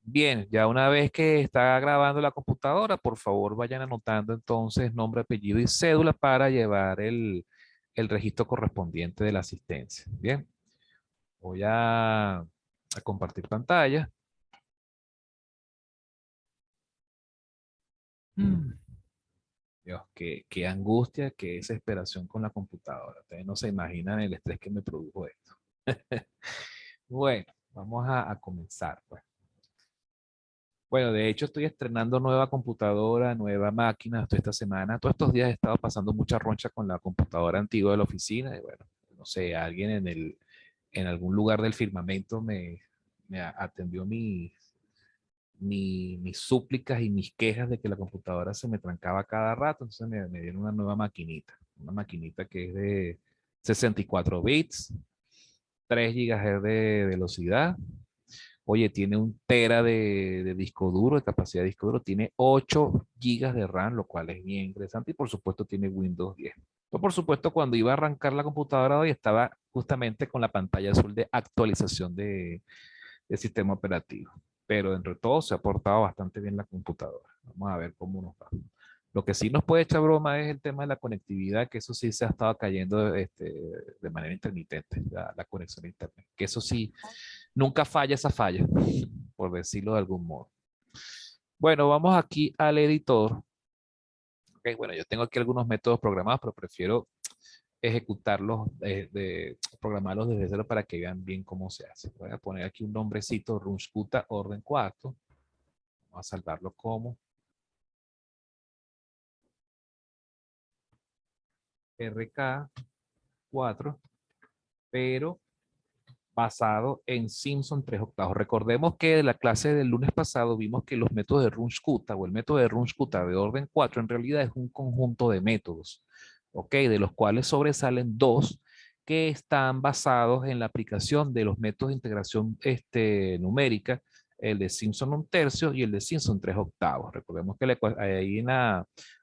Bien, ya una vez que está grabando la computadora, por favor vayan anotando entonces nombre, apellido y cédula para llevar el registro correspondiente de la asistencia. Bien, voy a compartir pantalla. Mm, Dios, qué angustia, qué desesperación con la computadora. Ustedes no se imaginan el estrés que me produjo esto. Bueno, vamos a comenzar, pues. Bueno, de hecho estoy estrenando nueva computadora, nueva máquina toda esta semana. Todos estos días he estado pasando mucha roncha con la computadora antigua de la oficina. Y bueno, no sé, alguien en algún lugar del firmamento atendió mis súplicas y mis quejas de que la computadora se me trancaba cada rato. Entonces me dieron una maquinita que es de 64 bits, 3 gigahertz de velocidad. Oye, tiene un tera de disco duro, de capacidad de disco duro, tiene 8 gigas de RAM, lo cual es bien interesante y por supuesto tiene Windows 10. Yo, por supuesto, cuando iba a arrancar la computadora hoy estaba justamente con la pantalla azul de actualización de sistema operativo. Pero entre todo se ha portado bastante bien la computadora. Vamos a ver cómo nos va. Lo que sí nos puede echar broma es el tema de la conectividad, que eso sí se ha estado cayendo de manera intermitente, la conexión a internet. Que eso sí, nunca falla esa falla, por decirlo de algún modo. Bueno, vamos aquí al editor. Okay, bueno, yo tengo aquí algunos métodos programados, pero prefiero ejecutarlos, programarlos desde cero para que vean bien cómo se hace. Voy a poner aquí un nombrecito, Runskuta orden cuarto. Vamos a salvarlo como RK4, pero basado en Simpson 3 octavos. Recordemos que de la clase del lunes pasado vimos que los métodos de Runskuta o el método de Runskuta de orden 4 en realidad es un conjunto de métodos, ¿ok? De los cuales sobresalen dos que están basados en la aplicación de los métodos de integración numérica, el de Simpson un tercio y el de Simpson 3 octavos. Recordemos que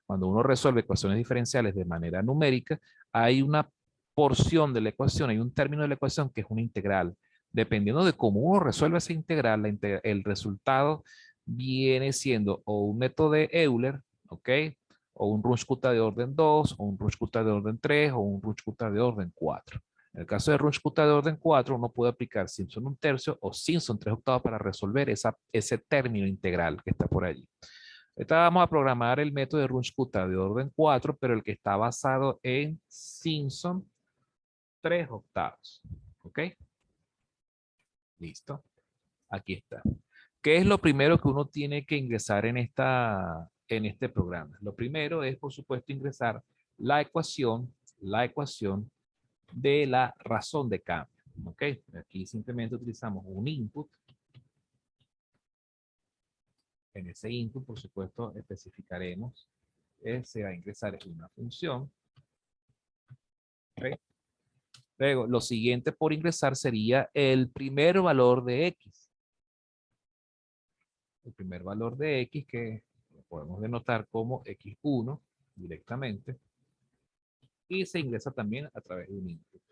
cuando uno resuelve ecuaciones diferenciales de manera numérica, hay una porción de la ecuación, hay un término de la ecuación que es una integral. Dependiendo de cómo uno resuelve esa integral, el resultado viene siendo o un método de Euler, ¿ok? O un Runge-Kutta de orden 2, o un Runge-Kutta de orden 3, o un Runge-Kutta de orden 4. En el caso de Runge-Kutta de orden 4, uno puede aplicar Simpson un tercio o Simpson 3 octavos para resolver ese término integral que está por allí. Ahorita vamos a programar el método de Runge-Kutta de orden 4, pero el que está basado en Simpson 3 octavos. ¿Ok? Listo. Aquí está. ¿Qué es lo primero que uno tiene que ingresar en este programa? Lo primero es, por supuesto, ingresar la ecuación de la razón de cambio. ¿Ok? Aquí simplemente utilizamos un input. En ese input, por supuesto, especificaremos, se va a ingresar una función. ¿Ok? Luego, lo siguiente por ingresar sería el primer valor de X. El primer valor de X que lo podemos denotar como X1 directamente y se ingresa también a través de un input.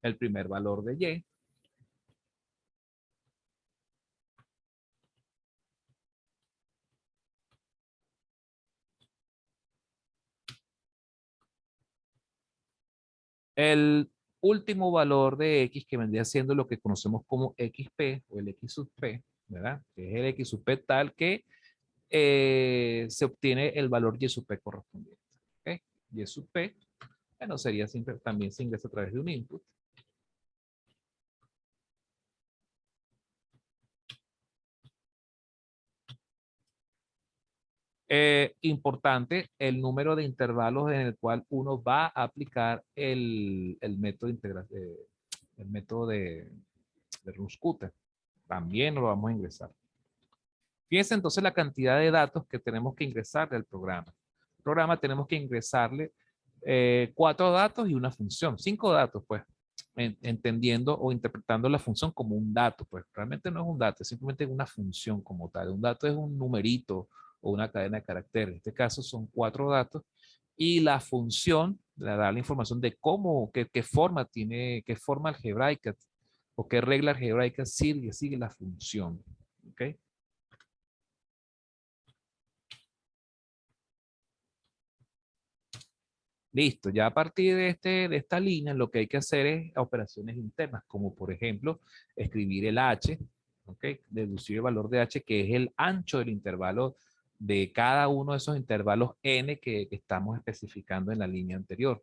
El primer valor de Y. El último valor de X que vendría siendo lo que conocemos como XP o el X sub P, ¿verdad? Que es el X sub P tal que se obtiene el valor Y sub P correspondiente. ¿Okay? Y sub P, bueno, sería siempre, también se ingresa a través de un input. Importante el número de intervalos en el cual uno va a aplicar el método de integración, el método de Runskuta. También lo vamos a ingresar. Fíjense entonces la cantidad de datos que tenemos que ingresarle al programa. El programa tenemos que ingresarle 4 datos y una función, 5 datos, pues, entendiendo o interpretando la función como un dato, pues realmente no es un dato, es simplemente una función como tal. Un dato es un numerito o una cadena de caracteres. En este caso son 4 datos y la función le da la información de cómo, qué forma tiene, qué forma algebraica o qué regla algebraica sigue la función. ¿Ok? Listo, ya a partir de esta línea lo que hay que hacer es operaciones internas, como por ejemplo escribir el h, ¿ok? Deducir el valor de h, que es el ancho del intervalo de cada uno de esos intervalos n que estamos especificando en la línea anterior.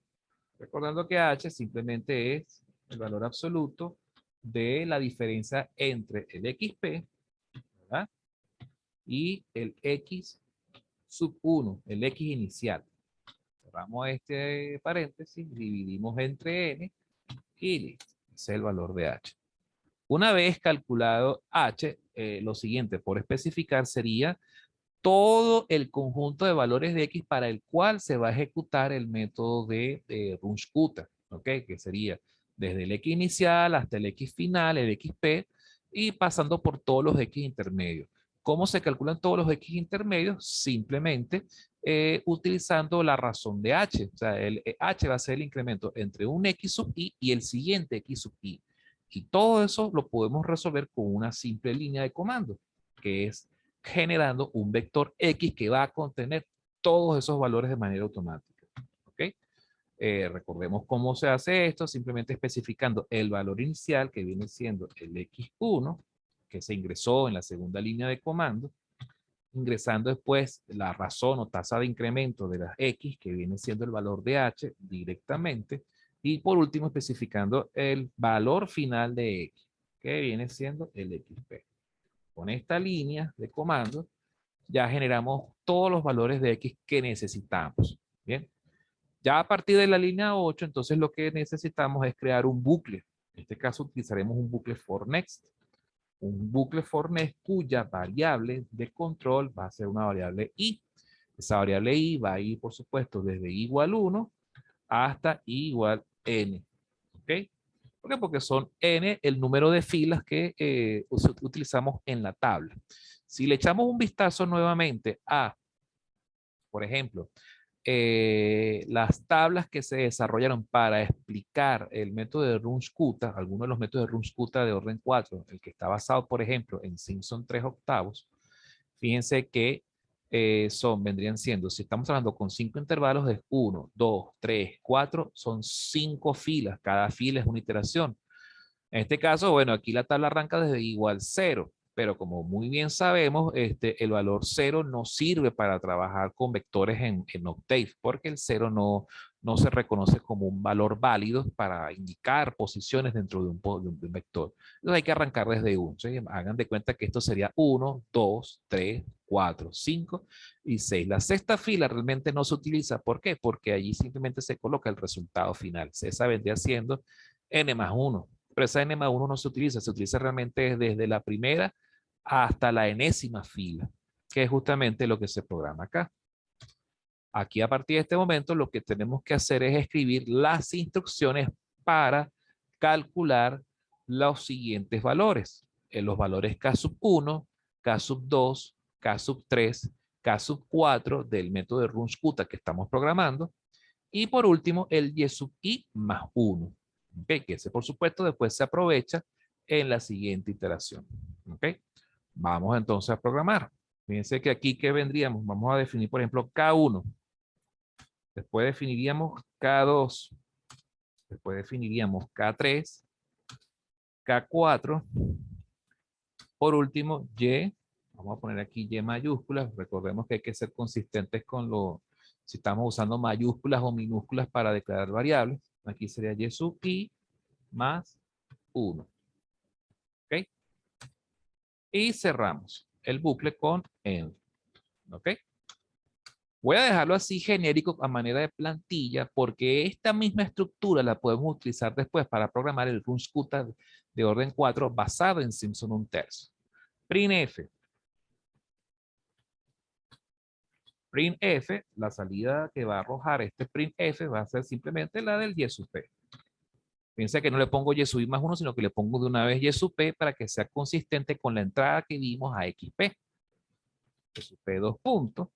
Recordando que h simplemente es el valor absoluto de la diferencia entre el xp, ¿verdad? Y el x sub 1, el x inicial. Cerramos este paréntesis, dividimos entre n y listo. Ese es el valor de h. Una vez calculado h, lo siguiente por especificar sería todo el conjunto de valores de x para el cual se va a ejecutar el método de Runge-Kutta, ¿ok? Que sería desde el x inicial hasta el x final, el xp, y pasando por todos los x intermedios. ¿Cómo se calculan todos los x intermedios? Simplemente utilizando la razón de h. O sea, el h va a ser el incremento entre un x sub i y el siguiente x sub i. Y todo eso lo podemos resolver con una simple línea de comando, que es generando un vector X que va a contener todos esos valores de manera automática. ¿Ok? Recordemos cómo se hace esto, simplemente especificando el valor inicial que viene siendo el X1, que se ingresó en la segunda línea de comando, ingresando después la razón o tasa de incremento de las X, que viene siendo el valor de H directamente, y por último especificando el valor final de X, que viene siendo el XP. Con esta línea de comando ya generamos todos los valores de X que necesitamos. Bien. Ya a partir de la línea 8, entonces lo que necesitamos es crear un bucle. En este caso utilizaremos un bucle for next. Un bucle for next cuya variable de control va a ser una variable i. Esa variable i va a ir, por supuesto, desde i igual 1 hasta i igual n. ¿Ok? ¿Por qué? Porque son n el número de filas que utilizamos en la tabla. Si le echamos un vistazo nuevamente a, por ejemplo, las tablas que se desarrollaron para explicar el método de Runge-Kutta, algunos de los métodos de Runge-Kutta de orden 4, el que está basado, por ejemplo, en Simpson 3/8, fíjense que vendrían siendo, si estamos hablando con 5 intervalos, es 1, 2, 3, 4, son 5 filas, cada fila es una iteración. En este caso, bueno, aquí la tabla arranca desde igual 0, pero como muy bien sabemos, el valor 0 no sirve para trabajar con vectores en Octave, porque el 0 no se reconoce como un valor válido para indicar posiciones dentro de un vector. Entonces hay que arrancar desde 1. ¿Sí? Hagan de cuenta que esto sería 1, 2, 3, 4, 5 y 6. La sexta fila realmente no se utiliza. ¿Por qué? Porque allí simplemente se coloca el resultado final. Esa vendría siendo n más 1. Pero esa n más 1 no se utiliza realmente desde la primera hasta la enésima fila, que es justamente lo que se programa acá. Aquí a partir de este momento lo que tenemos que hacer es escribir las instrucciones para calcular los siguientes valores. Los valores K sub 1, K sub 2, K sub 3, K sub 4 del método de Runge-Kutta que estamos programando. Y por último, el Y sub I más 1. ¿Okay? Que ese, por supuesto, después se aprovecha en la siguiente iteración. ¿Okay? Vamos entonces a programar. Fíjense que aquí, ¿qué vendríamos? Vamos a definir, por ejemplo, K1. Después definiríamos K2. Después definiríamos K3. K4. Por último, Y. Vamos a poner aquí Y mayúsculas. Recordemos que hay que ser consistentes con si estamos usando mayúsculas o minúsculas para declarar variables. Aquí sería Y sub I más 1. ¿Ok? Y cerramos el bucle con end. ¿Ok? Voy a dejarlo así genérico a manera de plantilla porque esta misma estructura la podemos utilizar después para programar el Runge-Kutta de orden 4 basado en Simpson 1/3. Printf. Printf, la salida que va a arrojar este printf va a ser simplemente la del Y sub P. Piensa que no le pongo Y sub I más 1, sino que le pongo de una vez Y sub P para que sea consistente con la entrada que dimos a XP. Y sub P 2 puntos.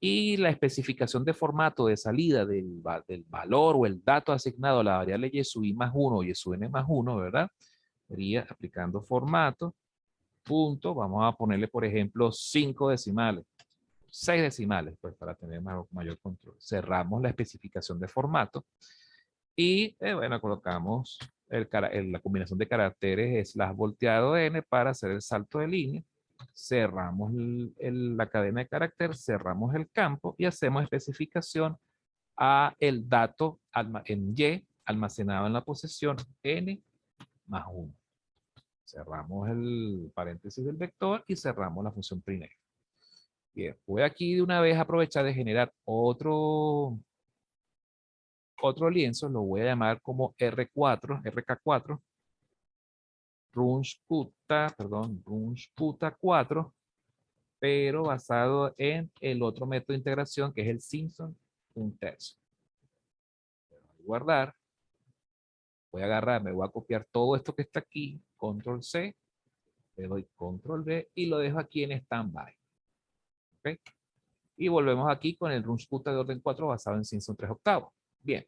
Y la especificación de formato de salida del valor o el dato asignado a la variable y sub i más 1 o y sub n más 1, ¿verdad? Sería aplicando formato, punto, vamos a ponerle, por ejemplo, 5 decimales, 6 decimales, pues para tener mayor control. Cerramos la especificación de formato y, bueno, colocamos la combinación de caracteres slash volteado n para hacer el salto de línea. Cerramos la cadena de carácter, cerramos el campo y hacemos especificación a el dato en Y almacenado en la posición n más 1. Cerramos el paréntesis del vector y cerramos la función printf. Bien, voy aquí de una vez a aprovechar de generar otro lienzo, lo voy a llamar como RK4, Runskuta 4, pero basado en el otro método de integración que es el Simpson 1/3. Guardar, voy a agarrar, me voy a copiar todo esto que está aquí, control C, le doy control V y lo dejo aquí en standby. ¿Ok? Y volvemos aquí con el Runskuta de orden 4 basado en Simpson 3/8. Bien.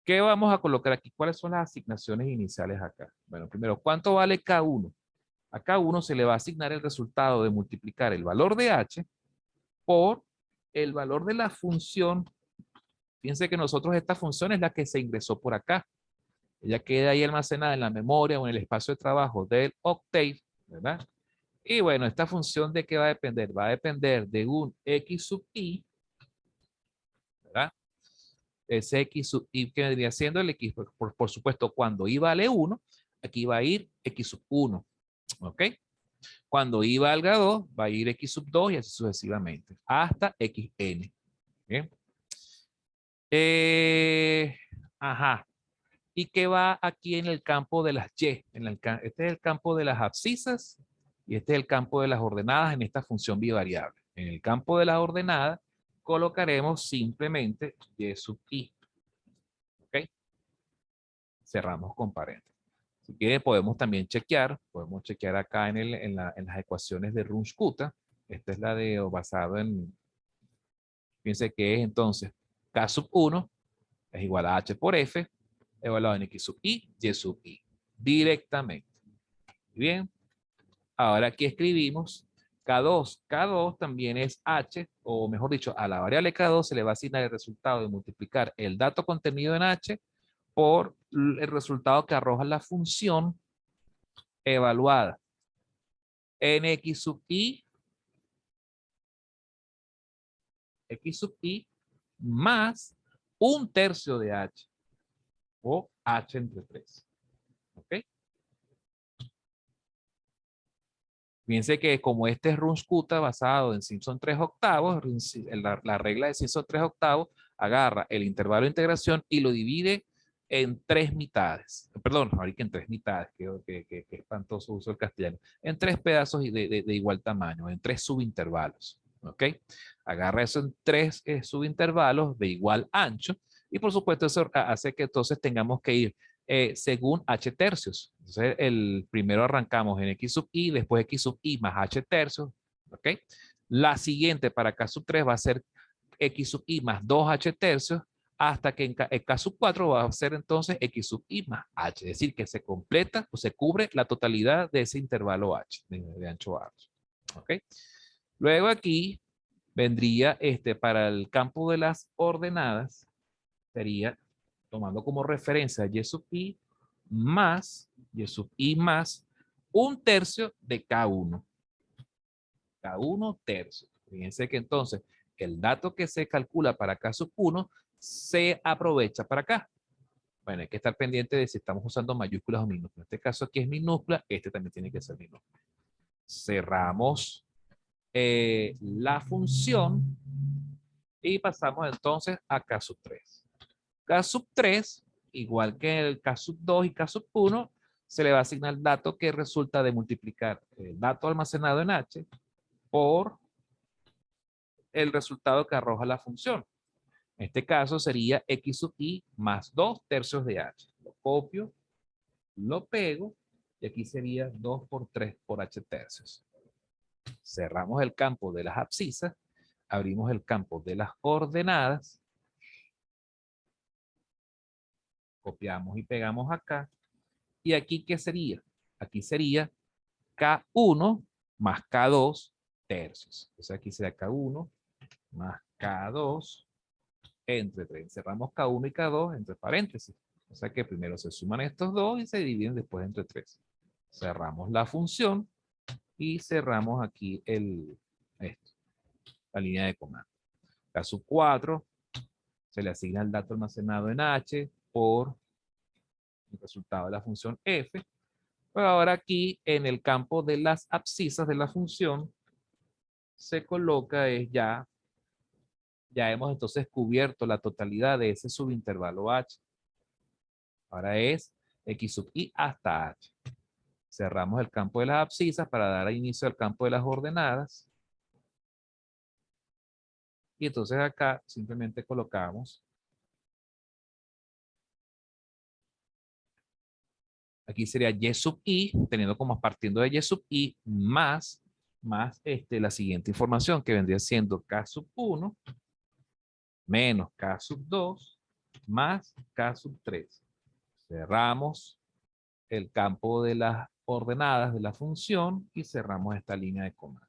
¿Qué vamos a colocar aquí? ¿Cuáles son las asignaciones iniciales acá? Bueno, primero, ¿cuánto vale K1? A K1 se le va a asignar el resultado de multiplicar el valor de H por el valor de la función. Fíjense que nosotros esta función es la que se ingresó por acá. Ella queda ahí almacenada en la memoria o en el espacio de trabajo del Octave, ¿verdad? Y bueno, esta función ¿de qué va a depender? Va a depender de un X sub I, ¿verdad? Ese X sub I que vendría siendo el X, por supuesto, cuando I vale 1, aquí va a ir X sub 1, ¿ok? Cuando I valga 2, va a ir X sub 2 y así sucesivamente, hasta XN. ¿Bien? Ajá. ¿Y qué va aquí en el campo de las Y? Este es el campo de las abscisas y este es el campo de las ordenadas en esta función bivariable. En el campo de las ordenadas colocaremos simplemente Y sub I. ¿Ok? Cerramos con paréntesis. Si quieren podemos también podemos chequear acá en las ecuaciones de Runskuta. Esta es la de basado en, fíjense que es entonces K sub 1 es igual a H por F evaluado en X sub I, Y sub I, directamente. Bien, ahora aquí escribimos K2. K2 también es H, o mejor dicho, a la variable K2 se le va a asignar el resultado de multiplicar el dato contenido en H por el resultado que arroja la función evaluada en X sub I más 1/3 de H o H entre 3. ¿Ok? Fíjense que como este es Runskuta basado en Simpson 3/8, la regla de Simpson 3/8 agarra el intervalo de integración y lo divide en 3 mitades. Perdón, ahorita en 3 mitades, que espantoso uso el castellano. En 3 pedazos de igual tamaño, en 3 subintervalos. ¿Ok? Agarra eso en 3 subintervalos de igual ancho y por supuesto eso hace que entonces tengamos que ir según H tercios. Entonces, el primero arrancamos en X sub I, después X sub I más H tercios. ¿Ok? La siguiente para K sub 3 va a ser X sub I más 2H tercios, hasta que en K sub 4 va a ser entonces X sub I más H. Es decir, que se completa o se cubre la totalidad de ese intervalo H, de ancho H. ¿Ok? Luego aquí vendría para el campo de las ordenadas, sería tomando como referencia Y sub I más Y sub I más 1/3 de K1. K1 tercio. Fíjense que entonces el dato que se calcula para K sub 1 se aprovecha para acá. Bueno, hay que estar pendiente de si estamos usando mayúsculas o minúsculas. En este caso aquí es minúscula, este también tiene que ser minúscula. Cerramos la función y pasamos entonces a K sub 3. K sub 3, igual que el K sub 2 y K sub 1, se le va a asignar el dato que resulta de multiplicar el dato almacenado en H por el resultado que arroja la función. En este caso sería X sub I más 2/3 de H. Lo copio, lo pego y aquí sería 2 por 3 por H tercios. Cerramos el campo de las abscisas. abrimos el campo de las ordenadas, copiamos y pegamos acá, y aquí, ¿qué sería? Aquí sería K1 más K2 tercios. Entonces aquí será K1 más K2 entre 3. Cerramos K1 y K2 entre paréntesis. O sea que primero se suman estos dos y se dividen después entre 3. Cerramos la función y cerramos aquí la línea de comando. Caso 4, se le asigna el dato almacenado en H por el resultado de la función f. Pero ahora aquí en el campo de las abscisas de la función se coloca ya hemos entonces cubierto la totalidad de ese subintervalo H. Ahora es X sub I hasta H. Cerramos el campo de las abscisas para dar inicio al campo de las ordenadas. Y entonces acá simplemente colocamos, aquí sería Y sub I, teniendo como partiendo de Y sub I más la siguiente información que vendría siendo K sub 1 menos K sub 2 más K sub 3. Cerramos el campo de las ordenadas de la función y cerramos esta línea de comando.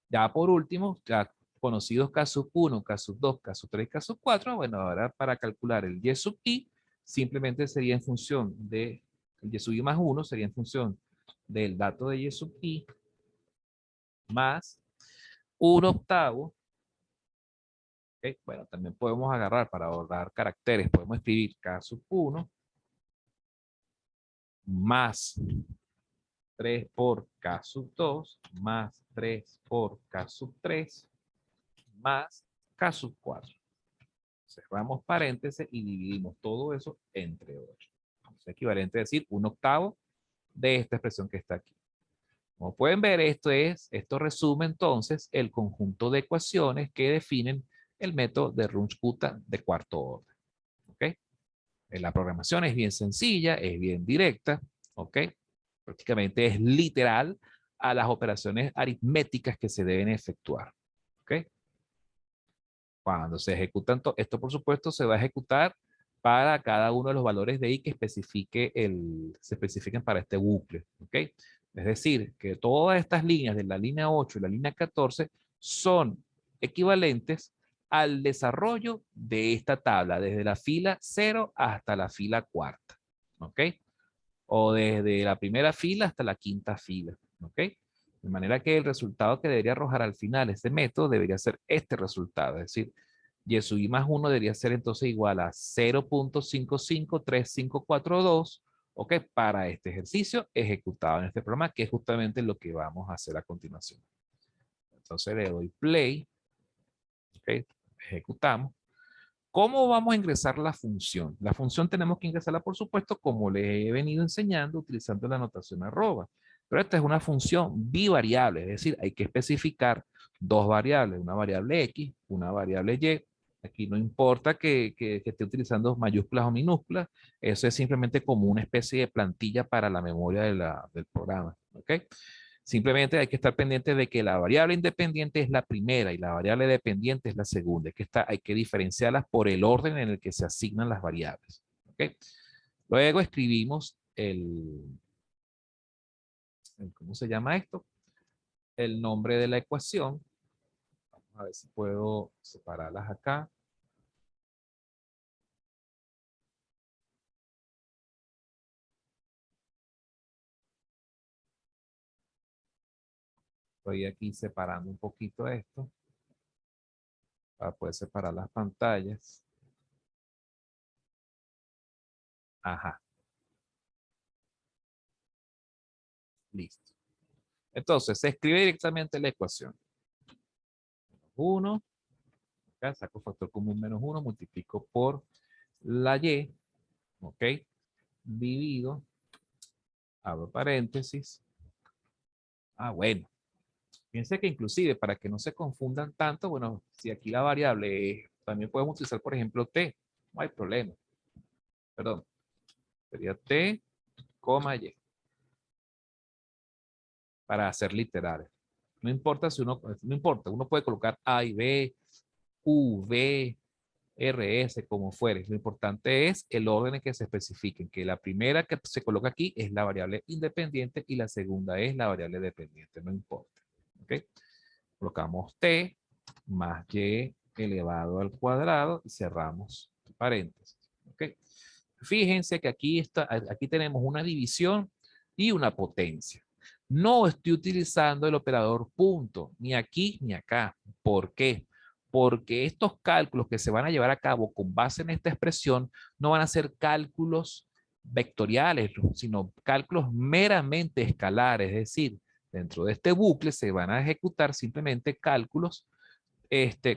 Ya por último, ya conocidos K sub 1, K sub 2, K sub 3, K sub 4, bueno, ahora para calcular el Y sub I, simplemente sería en función de, el Y sub I más 1 sería en función del dato de Y sub I más 1 octavo. ¿Okay? Bueno, también podemos agarrar para ahorrar caracteres, podemos escribir K sub 1 más 3 por K sub 2 más 3 por K sub 3 más K sub 4. Cerramos paréntesis y dividimos todo eso entre 8. Es equivalente a decir 1 octavo de esta expresión que está aquí. Como pueden ver, esto resume entonces el conjunto de ecuaciones que definen el método de Runge-Kutta de cuarto orden. ¿Ok? La programación es bien sencilla, es bien directa, ¿ok? Prácticamente es literal a las operaciones aritméticas que se deben efectuar, ¿ok? Cuando se ejecutan, esto por supuesto se va a ejecutar para cada uno de los valores de i que se especifiquen para este bucle, ¿ok? Es decir, que todas estas líneas de la línea 8 y la línea 14 son equivalentes al desarrollo de esta tabla, desde la fila 0 hasta la fila cuarta, ¿ok? O desde la primera fila hasta la quinta fila, ¿ok? De manera que el resultado que debería arrojar al final este método debería ser este resultado, es decir, y sub i más 1 debería ser entonces igual a 0.553542, ¿ok? Para este ejercicio ejecutado en este programa, que es justamente lo que vamos a hacer a continuación. Entonces le doy play, ¿ok? Ejecutamos. ¿Cómo vamos a ingresar la función? La función tenemos que ingresarla, por supuesto, como les he venido enseñando, utilizando la notación arroba. Pero esta es una función bivariable, es decir, hay que especificar dos variables, una variable X, una variable Y. Aquí no importa que esté utilizando mayúsculas o minúsculas, eso es simplemente como una especie de plantilla para la memoria del programa. ¿Ok? Simplemente hay que estar pendiente de que la variable independiente es la primera y la variable dependiente es la segunda. Hay que diferenciarlas por el orden en el que se asignan las variables. ¿Okay? Luego escribimos ¿cómo se llama esto? El nombre de la ecuación. Vamos a ver si puedo separarlas acá. Estoy aquí separando un poquito esto para poder separar las pantallas. Ajá. Listo. Entonces, se escribe directamente la ecuación. 1, acá saco factor común menos 1, multiplico por la y, ¿ok? Divido, abro paréntesis. Bueno. Fíjense que inclusive para que no se confundan tanto, bueno, si aquí la variable también podemos utilizar, por ejemplo, t, no hay problema. Perdón, sería t, y, para hacer literales. No importa si uno, no importa, uno puede colocar A y B, U, V, RS, como fuere. Lo importante es el orden en que se especifiquen, que la primera que se coloca aquí es la variable independiente y la segunda es la variable dependiente, no importa. ¿Ok? Colocamos T más Y elevado al cuadrado y cerramos paréntesis. ¿Ok? Fíjense que aquí tenemos una división y una potencia. No estoy utilizando el operador punto, ni aquí ni acá. ¿Por qué? Porque estos cálculos que se van a llevar a cabo con base en esta expresión no van a ser cálculos vectoriales, sino cálculos meramente escalares. Es decir, dentro de este bucle se van a ejecutar simplemente cálculos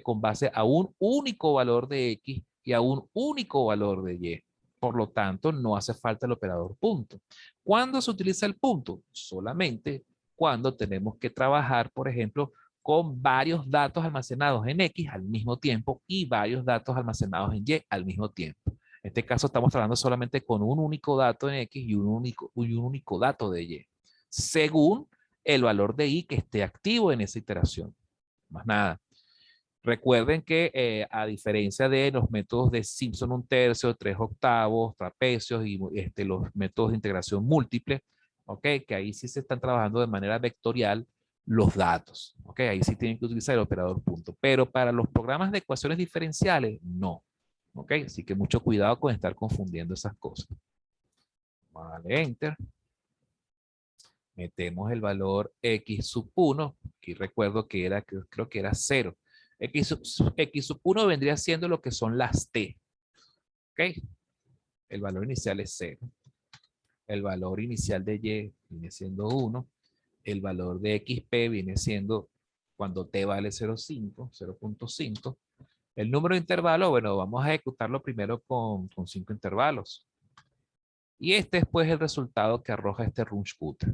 con base a un único valor de X y a un único valor de Y. Por lo tanto, no hace falta el operador punto. ¿Cuándo se utiliza el punto? Solamente cuando tenemos que trabajar, por ejemplo, con varios datos almacenados en X al mismo tiempo y varios datos almacenados en Y al mismo tiempo. En este caso estamos trabajando solamente con un único dato en X y un único dato de Y, según el valor de Y que esté activo en esa iteración. Más nada. Recuerden que a diferencia de los métodos de Simpson un tercio, 3/8, trapecios y los métodos de integración múltiple, ¿ok? Que ahí sí se están trabajando de manera vectorial los datos, ¿ok? Ahí sí tienen que utilizar el operador punto. Pero para los programas de ecuaciones diferenciales, no, ¿ok? Así que mucho cuidado con estar confundiendo esas cosas. Vale, enter. Metemos el valor x sub 1. Aquí recuerdo que era, creo que era 0. X sub 1 vendría siendo lo que son las t. ¿Ok? El valor inicial es 0. El valor inicial de y viene siendo 1. El valor de xp viene siendo cuando t vale 0.5, 0.5. El número de intervalos, bueno, vamos a ejecutarlo primero con 5 intervalos. Y este es pues el resultado que arroja este Runge-Kutta.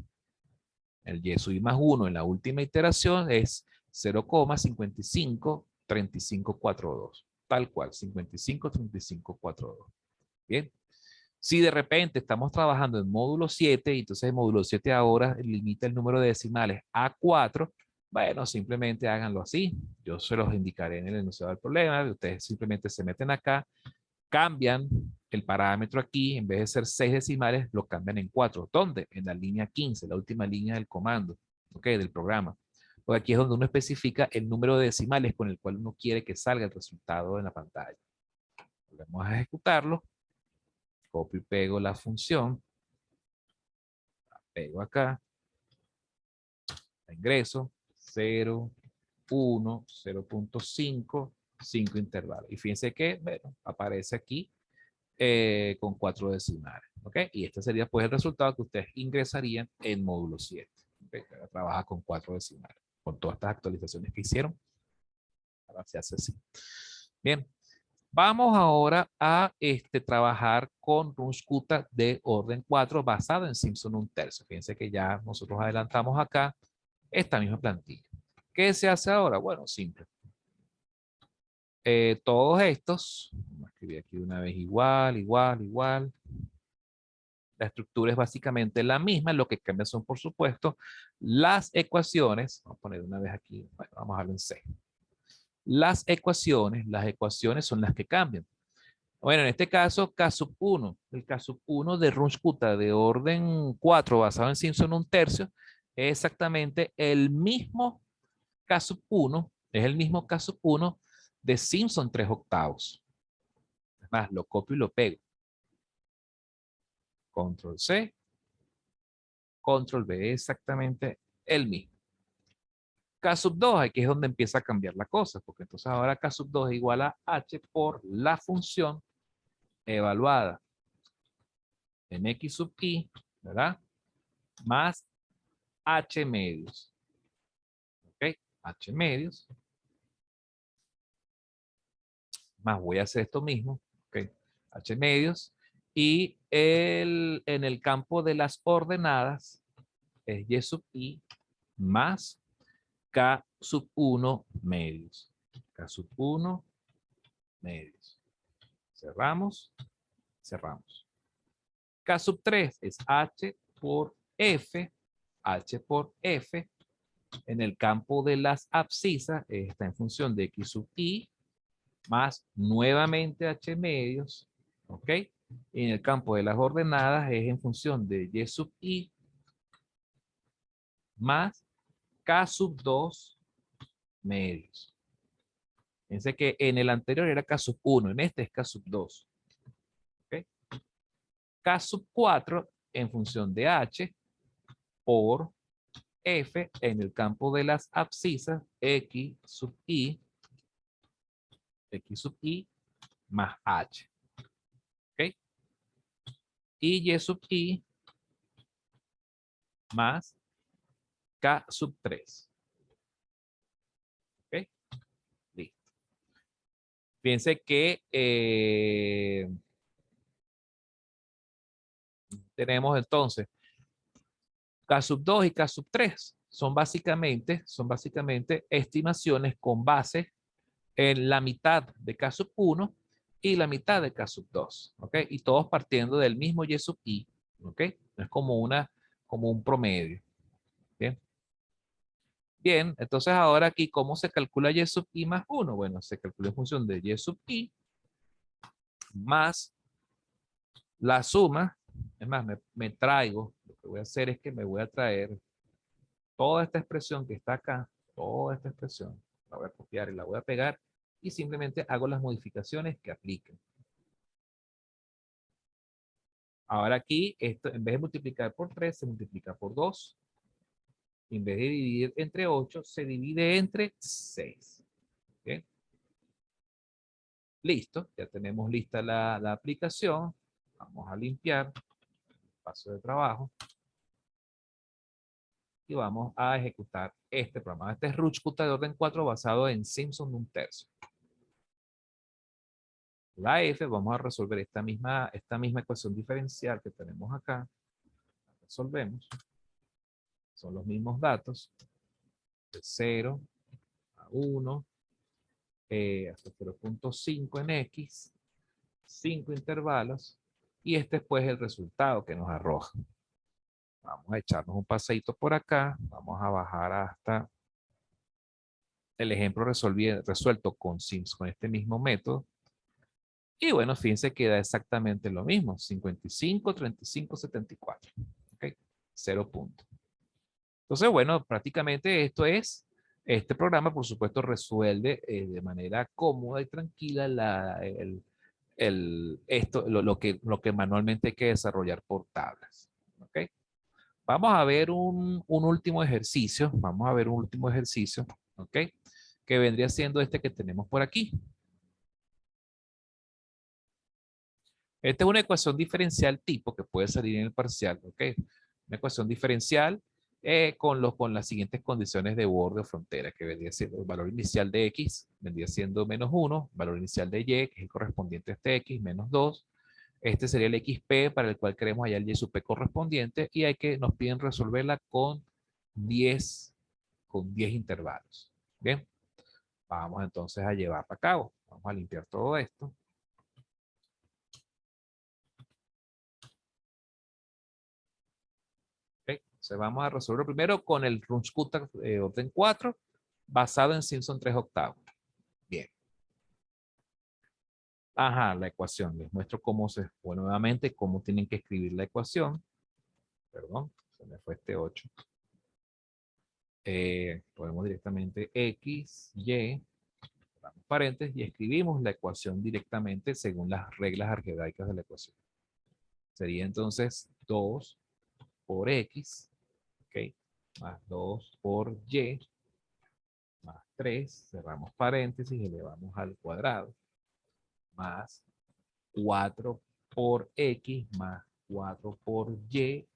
El y sub i más 1 en la última iteración es 0,553542. Tal cual, 553542. Bien. Si de repente estamos trabajando en módulo 7, y entonces el módulo 7 ahora limita el número de decimales a 4, bueno, simplemente háganlo así. Yo se los indicaré en el enunciado del problema. Ustedes simplemente se meten acá, cambian el parámetro aquí, en vez de ser 6 decimales, lo cambian en 4. ¿Dónde? En la línea 15, la última línea del comando, ¿ok? Del programa. Porque aquí es donde uno especifica el número de decimales con el cual uno quiere que salga el resultado en la pantalla. Vamos a ejecutarlo. Copio y pego la función. La pego acá. La ingreso. 0, 1, 0.5, 5 intervalos. Y fíjense que, bueno, aparece aquí con 4 decimales. ¿Ok? Y este sería pues el resultado que ustedes ingresarían en módulo 7. ¿Okay? Trabaja con 4 decimales. Con todas estas actualizaciones que hicieron. Ahora se hace así. Bien. Vamos ahora a trabajar con Runge-Kutta de orden 4 basado en Simpson un tercio. Fíjense que ya nosotros adelantamos acá esta misma plantilla. ¿Qué se hace ahora? Bueno, simple. Todos estos, vamos a escribir aquí una vez igual, igual, igual. La estructura es básicamente la misma, lo que cambia son, por supuesto, las ecuaciones. Vamos a poner una vez aquí, bueno, vamos a darle en C. Las ecuaciones son las que cambian. Bueno, en este caso, K sub 1, el K sub 1 de Runge-Kutta de orden 4 basado en Simpson un tercio, es exactamente el mismo K sub 1, es el mismo K sub 1 de Simpson 3/8. Es más, lo copio y lo pego. Control C, Control V, exactamente el mismo. K sub 2, aquí es donde empieza a cambiar la cosa, porque entonces ahora K sub 2 es igual a H por la función evaluada en X sub I, ¿verdad? Más H medios. ¿Ok? H medios. Más voy a hacer esto mismo. ¿Ok? H medios. Y en el campo de las ordenadas es Y sub I más K sub 1 medios. K sub 1 medios. Cerramos. Cerramos. K sub 3 es H por F. H por F En el campo de las abscisas está en función de x sub i más nuevamente h medios, ¿ok? Y en el campo de las ordenadas es en función de y sub i más k sub 2 medios. Fíjense que en el anterior era k sub 1, en este es k sub 2. ¿Ok? K sub 4 en función de h por f en el campo de las abscisas x sub i más h. ¿Ok? Y sub i más k sub 3. ¿Ok? Listo. Fíjense que tenemos entonces K sub 2 y K sub 3. Son básicamente estimaciones con base en la mitad de K sub 1 y la mitad de K sub 2. ¿Ok? Y todos partiendo del mismo Y sub I. ¿Ok? Es como un promedio. Bien. Bien, entonces ahora aquí, ¿cómo se calcula Y sub I más 1? Bueno, se calcula en función de Y sub I más la suma. Es más, me traigo, lo que voy a hacer es que me voy a traer toda esta expresión que está acá, toda esta expresión, la voy a copiar y la voy a pegar y simplemente hago las modificaciones que apliquen. Ahora aquí, esto en vez de multiplicar por 3, se multiplica por 2. En vez de dividir entre 8, se divide entre 6. ¿Bien? Listo, ya tenemos lista la aplicación. Vamos a limpiar el paso de trabajo. Y vamos a ejecutar este programa. Este es Rootscuta de orden 4 basado en Simpson de un tercio. La f, vamos a resolver esta misma ecuación diferencial que tenemos acá. La resolvemos. Son los mismos datos. De 0 a 1 hasta 0.5 en x. 5 intervalos. Y este es pues el resultado que nos arroja. Vamos a echarnos un paseíto por acá. Vamos a bajar hasta el ejemplo resuelto con este mismo método. Y bueno, fíjense que da exactamente lo mismo. 55, 35, 74. ¿Ok? 0 puntos. Entonces, bueno, prácticamente este programa, por supuesto, resuelve de manera cómoda y tranquila lo que manualmente hay que desarrollar por tablas. ¿Ok? Vamos a ver un último ejercicio. Vamos a ver un último ejercicio. ¿Ok? Que vendría siendo este que tenemos por aquí. Esta es una ecuación diferencial tipo que puede salir en el parcial, ¿ok? Una ecuación diferencial con las siguientes condiciones de borde o frontera, que vendría siendo el valor inicial de x, vendría siendo menos 1, valor inicial de y, que es el correspondiente a este x, menos 2. Este sería el xp para el cual queremos hallar el y sub p correspondiente y nos piden resolverla con 10 intervalos. Bien, vamos entonces a llevarla a cabo. Vamos a limpiar todo esto. Okay. Entonces vamos a resolver primero con el Runge-Kutta orden 4 basado en Simpson 3 octavos. Bien. Ajá, la ecuación. Les muestro cómo bueno, nuevamente cómo tienen que escribir la ecuación. Perdón, se me fue este 8. Ponemos directamente X, Y, damos paréntesis y escribimos la ecuación directamente según las reglas algebraicas de la ecuación. Sería entonces 2 por X, ¿ok? Más 2 por Y, más 3, cerramos paréntesis y elevamos al cuadrado, más 4 por X, más 4 por Y,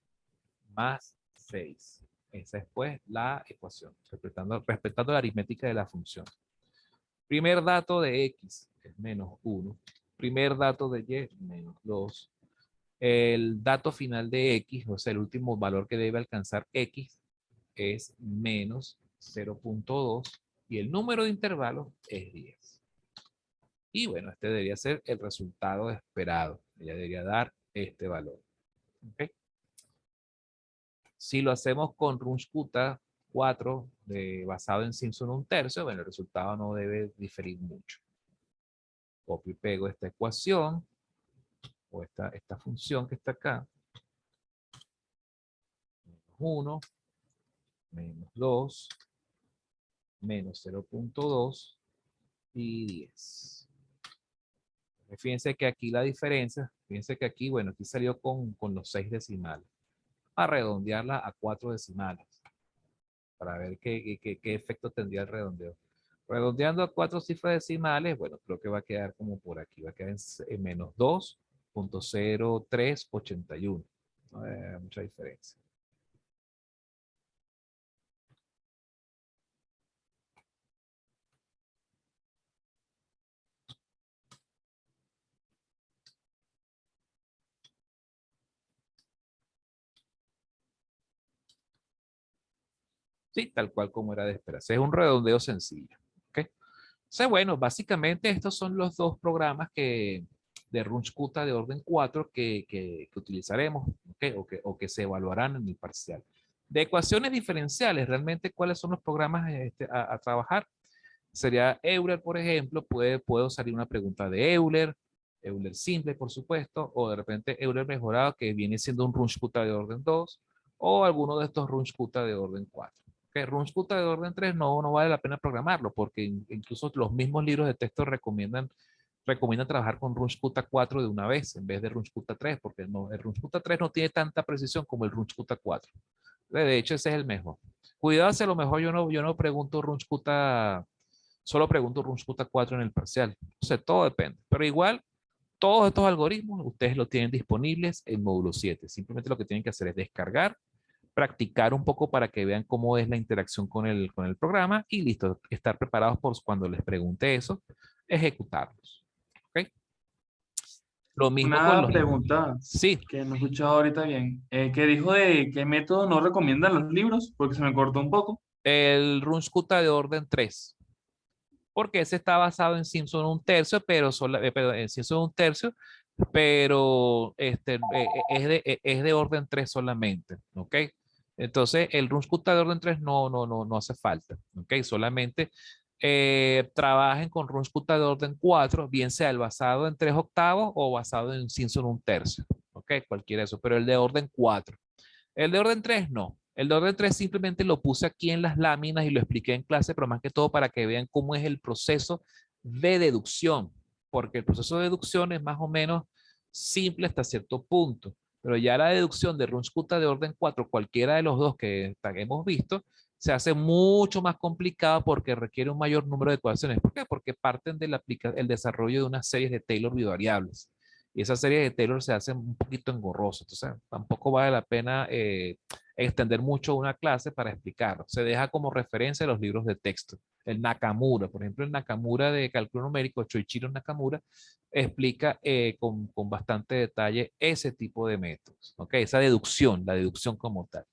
más 6. Esa es pues la ecuación, respetando la aritmética de la función. Primer dato de X es menos 1. Primer dato de Y, menos 2. El dato final de X, o sea, el último valor que debe alcanzar X, es menos 0.2 y el número de intervalos es 10. Y bueno, este debería ser el resultado esperado. Ella debería dar este valor. ¿Okay? Si lo hacemos con Runge-Kutta 4 basado en Simpson 1/3, bueno, el resultado no debe diferir mucho. Copio y pego esta ecuación, o esta función que está acá. Menos 1, menos 2, menos 0.2 y 10. Fíjense que aquí la diferencia, fíjense que aquí, bueno, aquí salió con los 6 decimales. A redondearla a 4 decimales para ver qué efecto tendría el redondeo. Redondeando a 4 cifras decimales, bueno, creo que va a quedar como por aquí, va a quedar en menos 2.0381. No hay mucha diferencia. Sí, tal cual como era de esperarse. Es un redondeo sencillo. ¿Ok? Entonces, bueno, básicamente estos son los dos programas de Runge-Kutta de orden 4 que utilizaremos, ¿okay? O que se evaluarán en el parcial. De ecuaciones diferenciales, realmente, ¿cuáles son los programas a trabajar? Sería Euler, por ejemplo, puedo salir una pregunta de Euler, Euler simple, por supuesto, o de repente Euler mejorado, que viene siendo un Runge-Kutta de orden 2, o alguno de estos Runge-Kutta de orden 4. Que Runge-Kutta de orden 3 no vale la pena programarlo, porque incluso los mismos libros de texto recomiendan trabajar con Runge-Kutta 4 de una vez, en vez de Runge-Kutta 3, porque el Runge-Kutta 3 no tiene tanta precisión como el Runge-Kutta 4. De hecho, ese es el mejor. Cuidado, si a lo mejor yo no pregunto Runge-Kutta, solo pregunto Runge-Kutta 4 en el parcial. O sea, todo depende. Pero igual, todos estos algoritmos ustedes los tienen disponibles en módulo 7. Simplemente lo que tienen que hacer es descargar, practicar un poco para que vean cómo es la interacción con el programa y listo, estar preparados por cuando les pregunte eso, ejecutarlos. ¿Ok? Lo mismo con Una los libros. pregunta Sí, que no he escuchado ahorita bien. ¿Qué dijo de qué método no recomiendan los libros? Porque se me cortó un poco. el Runge-Kutta de orden 3, porque ese está basado en Simpson 1/3, pero en Simpson 1/3, pero es de orden 3 solamente, ¿ok? Entonces, el Runge-Kutta de orden 3 no hace falta, ¿ok? Solamente trabajen con Runge-Kutta de orden 4, bien sea el basado en 3/8 o basado en Simpson 1/3, ¿ok? Cualquiera de esos, pero el de orden 4. El de orden 3 no. El de orden 3 simplemente lo puse aquí en las láminas y lo expliqué en clase, pero más que todo para que vean cómo es el proceso de deducción, porque el proceso de deducción es más o menos simple hasta cierto punto, pero ya la deducción de Runge-Kutta de orden 4, cualquiera de los dos que hemos visto, se hace mucho más complicado porque requiere un mayor número de ecuaciones. ¿Por qué? Porque parten del desarrollo de unas series de Taylor bivariables. Y esas series de Taylor se hacen un poquito engorrosas. Entonces, tampoco vale la pena extender mucho una clase para explicarlo. Se deja como referencia los libros de texto. El Nakamura, por ejemplo, el Nakamura de cálculo numérico, Choichiro Nakamura, explica con bastante detalle ese tipo de métodos, ¿ok? Esa deducción, la deducción como tal.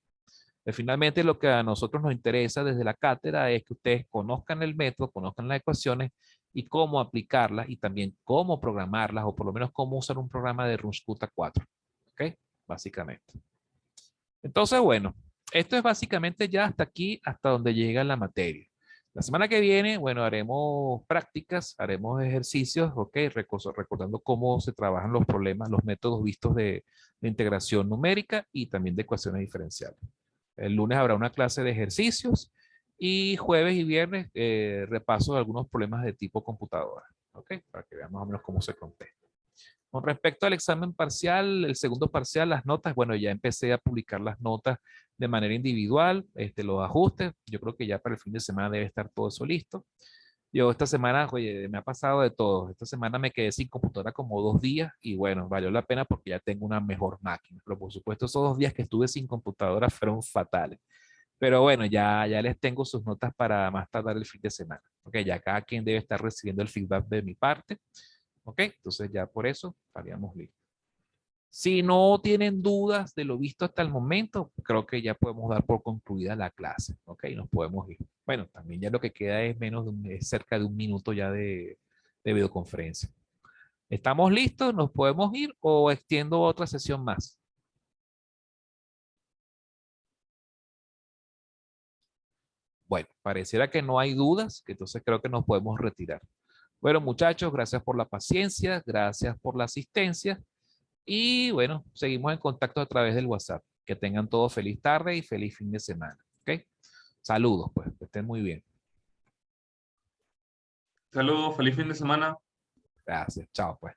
Finalmente, lo que a nosotros nos interesa desde la cátedra es que ustedes conozcan el método, conozcan las ecuaciones y cómo aplicarlas y también cómo programarlas o por lo menos cómo usar un programa de Runge-Kutta 4. ¿Ok? Básicamente. Entonces, bueno, esto es básicamente ya hasta aquí, hasta donde llega la materia. La semana que viene, bueno, haremos prácticas, haremos ejercicios, ok, recordando cómo se trabajan los problemas, los métodos vistos de integración numérica y también de ecuaciones diferenciales. El lunes habrá una clase de ejercicios y jueves y viernes repaso de algunos problemas de tipo computadora, ok, para que vean más o menos cómo se contesta. Con respecto al examen parcial, el segundo parcial, las notas, bueno, ya empecé a publicar las notas de manera individual, los ajustes. Yo creo que ya para el fin de semana debe estar todo eso listo. Yo esta semana, oye, me ha pasado de todo. Esta semana me quedé sin computadora como 2 días y bueno, valió la pena porque ya tengo una mejor máquina. Pero por supuesto, esos 2 días que estuve sin computadora fueron fatales. Pero bueno, ya les tengo sus notas para más tardar el fin de semana. Ok, ya cada quien debe estar recibiendo el feedback de mi parte. Ok, entonces ya por eso estaríamos listos. Si no tienen dudas de lo visto hasta el momento, creo que ya podemos dar por concluida la clase. Ok, nos podemos ir. Bueno, también ya lo que queda es es cerca de 1 minuto ya de videoconferencia. ¿Estamos listos? ¿Nos podemos ir o extiendo otra sesión más? Bueno, pareciera que no hay dudas, que entonces creo que nos podemos retirar. Bueno, muchachos, gracias por la paciencia, gracias por la asistencia y bueno, seguimos en contacto a través del WhatsApp. Que tengan todos feliz tarde y feliz fin de semana. ¿Ok? Saludos, pues, que estén muy bien. Saludos, feliz fin de semana. Gracias, chao, pues.